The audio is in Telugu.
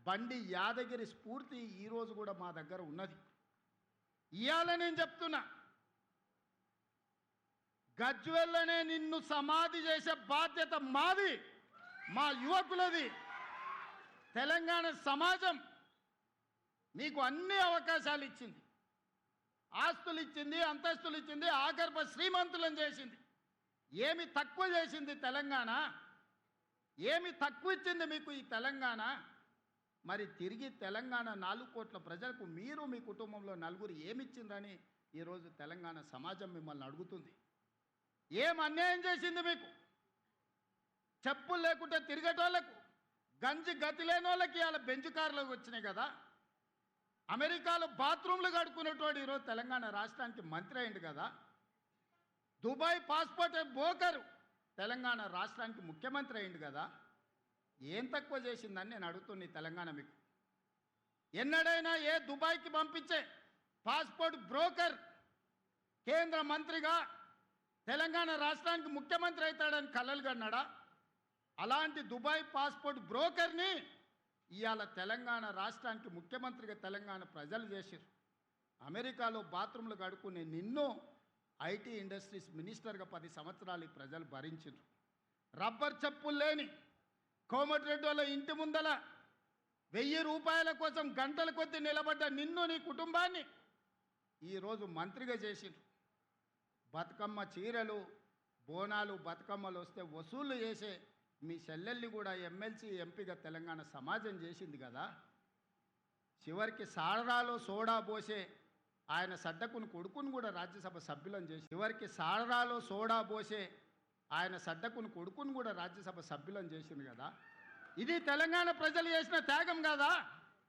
బండి యాదగిరి స్ఫూర్తి ఈరోజు కూడా మా దగ్గర ఉన్నది. ఇవాళ నేను చెప్తున్నా, గజ్వెల్లనే నిన్ను సమాధి చేసే బాధ్యత మాది, మా యువకులది. తెలంగాణ సమాజం నీకు అన్ని అవకాశాలు ఇచ్చింది, ఆస్తులు ఇచ్చింది, అంతస్తులు ఇచ్చింది, ఆగర్భ శ్రీమంతులను చేసింది. ఏమి తక్కువ చేసింది తెలంగాణ? ఏమి తక్కువ ఇచ్చింది మీకు ఈ తెలంగాణ? మరి తిరిగి తెలంగాణ 4 కోట్ల ప్రజలకు మీరు మీ కుటుంబంలో నలుగురు ఏమిచ్చిందని ఈరోజు తెలంగాణ సమాజం మిమ్మల్ని అడుగుతుంది. ఏం అన్యాయం చేసింది మీకు? చెప్పులు లేకుంటే తిరిగేటోళ్లకు, గంజి గతి లేని వాళ్ళకి ఇలా బెంచ్ కార్లకు వచ్చినాయి కదా. అమెరికాలో బాత్రూంలు కడుక్కునేటోడు ఈరోజు తెలంగాణ రాష్ట్రానికి మంత్రి అయింది కదా. దుబాయ్ పాస్పోర్ట్ బోకరు తెలంగాణ రాష్ట్రానికి ముఖ్యమంత్రి అయింది కదా. ఏం తక్కువ చేసిందని నేను అడుగుతున్నా ఈ తెలంగాణ మీకు. ఎన్నడైనా ఏ దుబాయ్కి పంపించే పాస్పోర్ట్ బ్రోకర్ కేంద్ర మంత్రిగా తెలంగాణ రాష్ట్రానికి ముఖ్యమంత్రి అవుతాడని కలలు కన్నాడా? అలాంటి దుబాయ్ పాస్పోర్ట్ బ్రోకర్ని ఇవాళ తెలంగాణ రాష్ట్రానికి ముఖ్యమంత్రిగా తెలంగాణ ప్రజలు చేశారు. అమెరికాలో బాత్రూంలు కడుక్కునే నిన్ను ఐటీ ఇండస్ట్రీస్ మినిస్టర్గా 10 సంవత్సరాలు ఈ ప్రజలు భరించారు. రబ్బర్ చెప్పులు లేని కోమటిరెడ్డి వాళ్ళ ఇంటి ముందల 1000 రూపాయల కోసం గంటల కొద్దీ నిలబడ్డ నిన్ను, నీ కుటుంబాన్ని ఈరోజు మంత్రిగా చేసిండ్రు. బతుకమ్మ చీరలు, బోనాలు, బతుకమ్మలు వస్తే వసూలు చేసే మీ చెల్లెల్ని కూడా ఎమ్మెల్సీ, ఎంపీగా తెలంగాణ సమాజం చేసింది కదా. చివరికి సాడరాలో సోడా పోసే ఆయన సడ్డకుని కొడుకుని కూడా రాజ్యసభ సభ్యులను చేసి, చివరికి సాడరాలో సోడా పోసే ఆయన సడ్డకుని కొడుకుని కూడా రాజ్యసభ సభ్యులను చేసింది కదా. ఇది తెలంగాణ ప్రజలు చేసిన త్యాగం కదా.